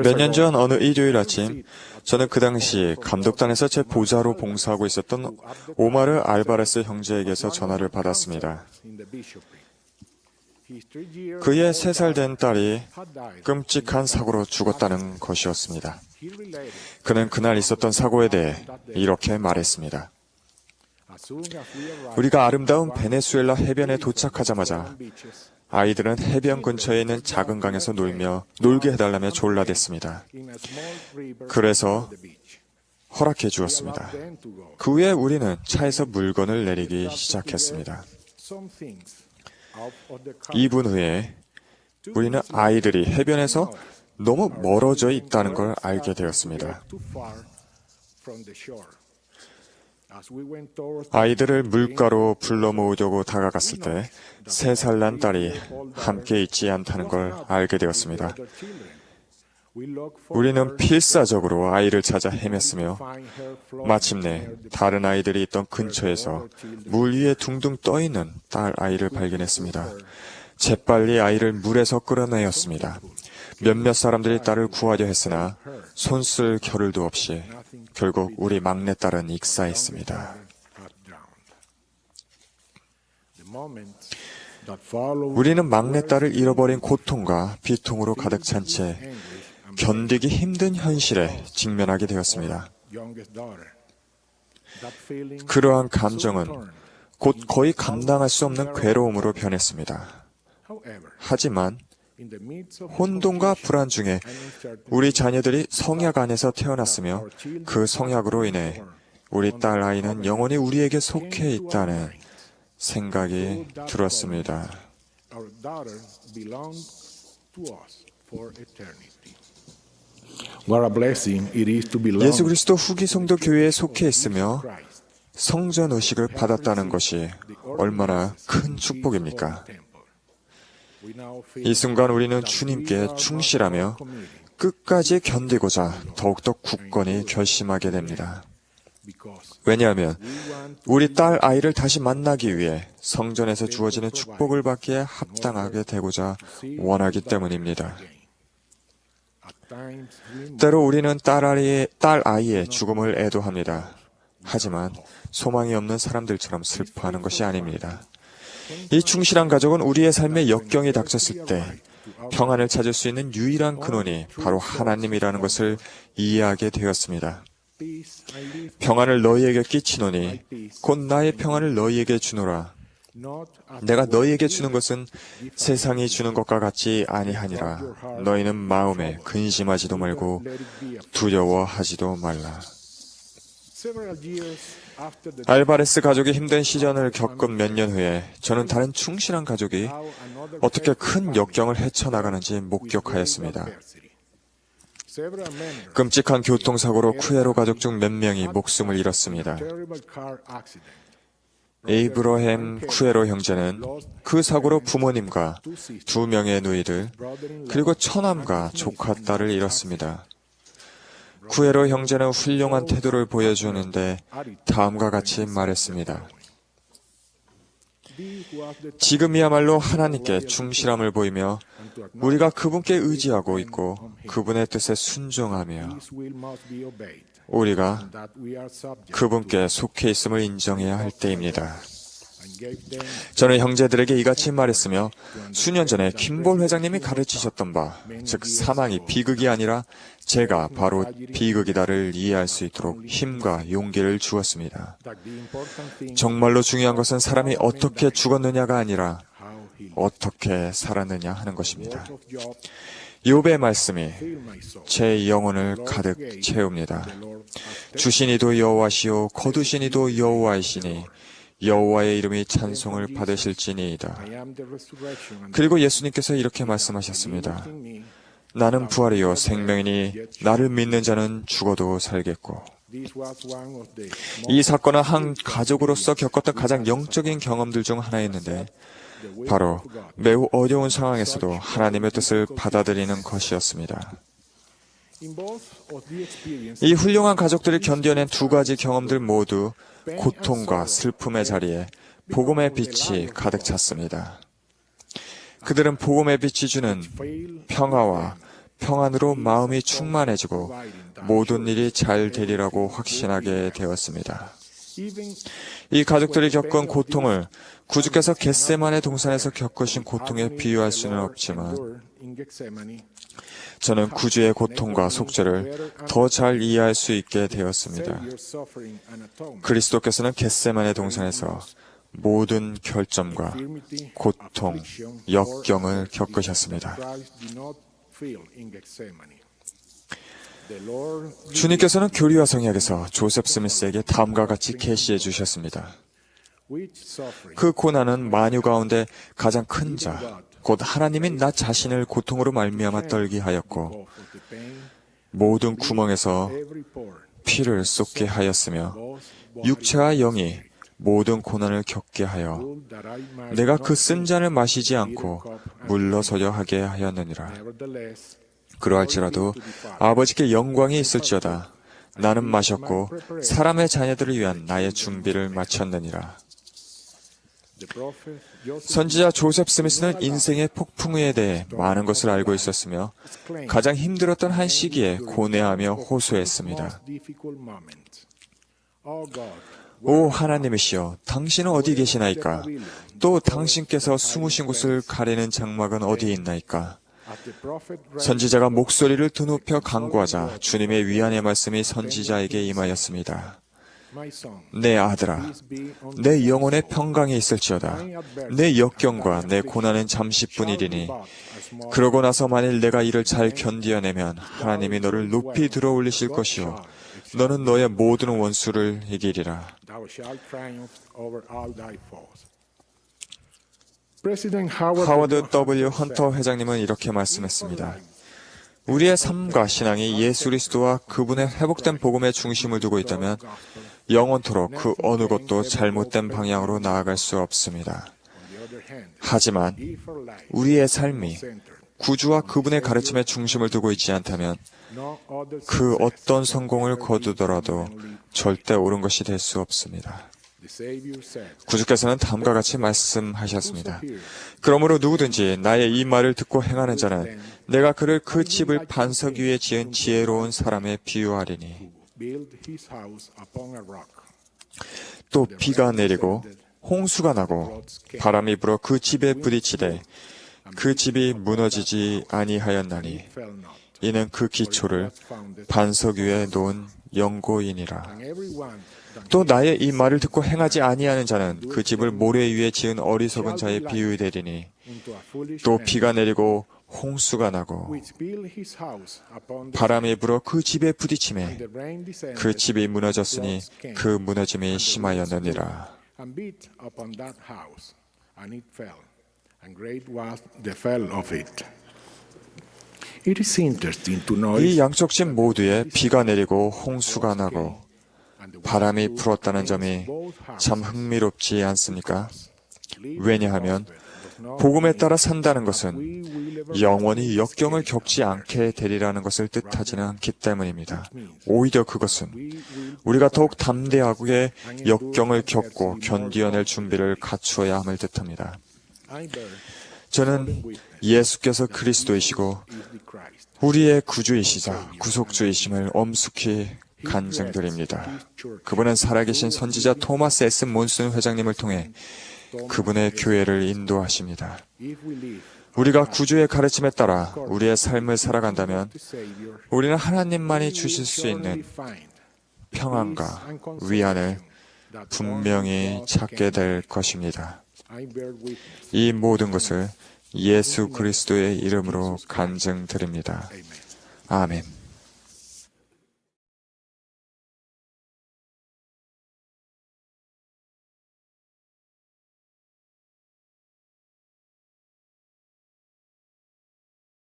몇 년 전 어느 일요일 아침, 저는 그 당시 감독단에서 제 보좌로 봉사하고 있었던 오마르 알바레스 형제에게서 전화를 받았습니다. 그의 3살 된 딸이 끔찍한 사고로 죽었다는 것이었습니다. 그는 그날 있었던 사고에 대해 이렇게 말했습니다. 우리가 아름다운 베네수엘라 해변에 도착하자마자 아이들은 해변 근처에 있는 작은 강에서 놀게 해달라며 졸라댔습니다. 그래서 허락해 주었습니다. 그 후에 우리는 차에서 물건을 내리기 시작했습니다. 2분 후에 우리는 아이들이 해변에서 너무 멀어져 있다는 걸 알게 되었습니다. 아이들을 물가로 불러 모으려고 다가갔을 때 3살 난 딸이 함께 있지 않다는 걸 알게 되었습니다. 우리는 필사적으로 아이를 찾아 헤맸으며 마침내 다른 아이들이 있던 근처에서 물 위에 둥둥 떠있는 딸 아이를 발견했습니다. 재빨리 아이를 물에서 끌어내었습니다. 몇몇 사람들이 딸을 구하려 했으나 손 쓸 겨를도 없이 결국 우리 막내딸은 익사했습니다. 우리는 막내딸을 잃어버린 고통과 비통으로 가득 찬 채 견디기 힘든 현실에 직면하게 되었습니다. 그러한 감정은 곧 거의 감당할 수 없는 괴로움으로 변했습니다. 하지만 혼돈과 불안 중에 우리 자녀들이 성약 안에서 태어났으며 그 성약으로 인해 우리 딸 아이는 영원히 우리에게 속해 있다는 생각이 들었습니다. 예수 그리스도 후기 성도 교회에 속해 있으며 성전 의식을 받았다는 것이 얼마나 큰 축복입니까? 이 순간 우리는 주님께 충실하며 끝까지 견디고자 더욱더 굳건히 결심하게 됩니다. 왜냐하면 우리 딸 아이를 다시 만나기 위해 성전에서 주어지는 축복을 받기에 합당하게 되고자 원하기 때문입니다. 때로 우리는 딸 아이의 죽음을 애도합니다. 하지만 소망이 없는 사람들처럼 슬퍼하는 것이 아닙니다. 이 충실한 가족은 우리의 삶에 역경이 닥쳤을 때 평안을 찾을 수 있는 유일한 근원이 바로 하나님이라는 것을 이해하게 되었습니다. 평안을 너희에게 끼치노니 곧 나의 평안을 너희에게 주노라. 내가 너희에게 주는 것은 세상이 주는 것과 같지 아니하니라. 너희는 마음에 근심하지도 말고 두려워하지도 말라. 알바레스 가족이 힘든 시련을 겪은 몇 년 후에 저는 다른 충실한 가족이 어떻게 큰 역경을 헤쳐나가는지 목격하였습니다. 끔찍한 교통사고로 쿠에로 가족 중 몇 명이 목숨을 잃었습니다. 에이브러햄 쿠에로 형제는 그 사고로 부모님과 2명의 누이들, 그리고 처남과 조카 딸을 잃었습니다. 쿠에로 형제는 훌륭한 태도를 보여주는데 다음과 같이 말했습니다. 지금이야말로 하나님께 충실함을 보이며 우리가 그분께 의지하고 있고 그분의 뜻에 순종하며 우리가 그분께 속해 있음을 인정해야 할 때입니다. 저는 형제들에게 이같이 말했으며 수년 전에 킴볼 회장님이 가르치셨던 바, 즉 사망이 비극이 아니라 제가 바로 비극이다를 이해할 수 있도록 힘과 용기를 주었습니다. 정말로 중요한 것은 사람이 어떻게 죽었느냐가 아니라 어떻게 살았느냐 하는 것입니다. 욥의 말씀이 제 영혼을 가득 채웁니다. 주신 이도 여호와시요 거두신 이도 여호와이시니 여호와의 이름이 찬송을 받으실지니이다. 그리고 예수님께서 이렇게 말씀하셨습니다. 나는 부활이요 생명이니 나를 믿는 자는 죽어도 살겠고. 이 사건은 한 가족으로서 겪었던 가장 영적인 경험들 중 하나였는데 바로 매우 어려운 상황에서도 하나님의 뜻을 받아들이는 것이었습니다. 이 훌륭한 가족들이 견뎌낸 2가지 경험들 모두 고통과 슬픔의 자리에 복음의 빛이 가득 찼습니다. 그들은 복음의 빛이 주는 평화와 평안으로 마음이 충만해지고 모든 일이 잘 되리라고 확신하게 되었습니다. 이 가족들이 겪은 고통을 구주께서 겟세마네 동산에서 겪으신 고통에 비유할 수는 없지만 저는 구주의 고통과 속죄를 더 잘 이해할 수 있게 되었습니다. 그리스도께서는 겟세마네 동산에서 모든 결점과 고통, 역경을 겪으셨습니다. 주님께서는 교리와 성약에서 조셉 스미스에게 다음과 같이 계시해 주셨습니다. 그 고난은 만유 가운데 가장 큰 자, 곧 하나님인 나 자신을 고통으로 말미암아 떨게 하였고 모든 구멍에서 피를 쏟게 하였으며 육체와 영이 모든 고난을 겪게 하여 내가 그 쓴 잔을 마시지 않고 물러서려 하게 하였느니라. 그러할지라도 아버지께 영광이 있을지어다. 나는 마셨고 사람의 자녀들을 위한 나의 준비를 마쳤느니라. 선지자 조셉 스미스는 인생의 폭풍에 대해 많은 것을 알고 있었으며 가장 힘들었던 한 시기에 고뇌하며 호소했습니다. 오 하나님이시여, 당신은 어디 계시나이까? 또 당신께서 숨으신 곳을 가리는 장막은 어디에 있나이까? 선지자가 목소리를 드높여 간구하자 주님의 위안의 말씀이 선지자에게 임하였습니다. 내 아들아, 내 영혼의 평강이 있을지어다. 내 역경과 내 고난은 잠시뿐이리니 그러고 나서 만일 내가 이를 잘 견디어내면 하나님이 너를 높이 들어올리실 것이요 너는 너의 모든 원수를 이기리라. 하워드 W. 헌터 회장님은 이렇게 말씀했습니다. 우리의 삶과 신앙이 예수 그리스도와 그분의 회복된 복음의 중심을 두고 있다면 영원토록 그 어느 것도 잘못된 방향으로 나아갈 수 없습니다. 하지만 우리의 삶이 구주와 그분의 가르침의 중심을 두고 있지 않다면 그 어떤 성공을 거두더라도 절대 옳은 것이 될 수 없습니다. 구주께서는 다음과 같이 말씀하셨습니다. 그러므로 누구든지 나의 이 말을 듣고 행하는 자는 내가 그를 그 집을 반석 위에 지은 지혜로운 사람에 비유하리니 또 비가 내리고 홍수가 나고 바람이 불어 그 집에 부딪히되 그 집이 무너지지 아니하였나니 이는 그 기초를 반석 위에 놓은 영고이니라. 또 나의 이 말을 듣고 행하지 아니하는 자는 그 집을 모래 위에 지은 어리석은 자의 비유되리니 또 비가 내리고 홍수가 나고 바람이 불어 그 집에 부딪히매 그 집이 무너졌으니 그 무너짐이 심하였느니라. 이 양쪽 집 모두에 비가 내리고 홍수가 나고 바람이 불었다는 점이 참 흥미롭지 않습니까? 왜냐하면 복음에 따라 산다는 것은 영원히 역경을 겪지 않게 되리라는 것을 뜻하지는 않기 때문입니다. 오히려 그것은 우리가 더욱 담대하게 역경을 겪고 견디어낼 준비를 갖추어야 함을 뜻합니다. 저는 예수께서 그리스도이시고 우리의 구주이시자 구속주이심을 엄숙히 간증드립니다. 그분은 살아계신 선지자 토마스 S. 몬슨 회장님을 통해 그분의 교회를 인도하십니다. 우리가 구주의 가르침에 따라 우리의 삶을 살아간다면 우리는 하나님만이 주실 수 있는 평안과 위안을 분명히 찾게 될 것입니다. 이 모든 것을 예수 그리스도의 이름으로 간증드립니다. 아멘.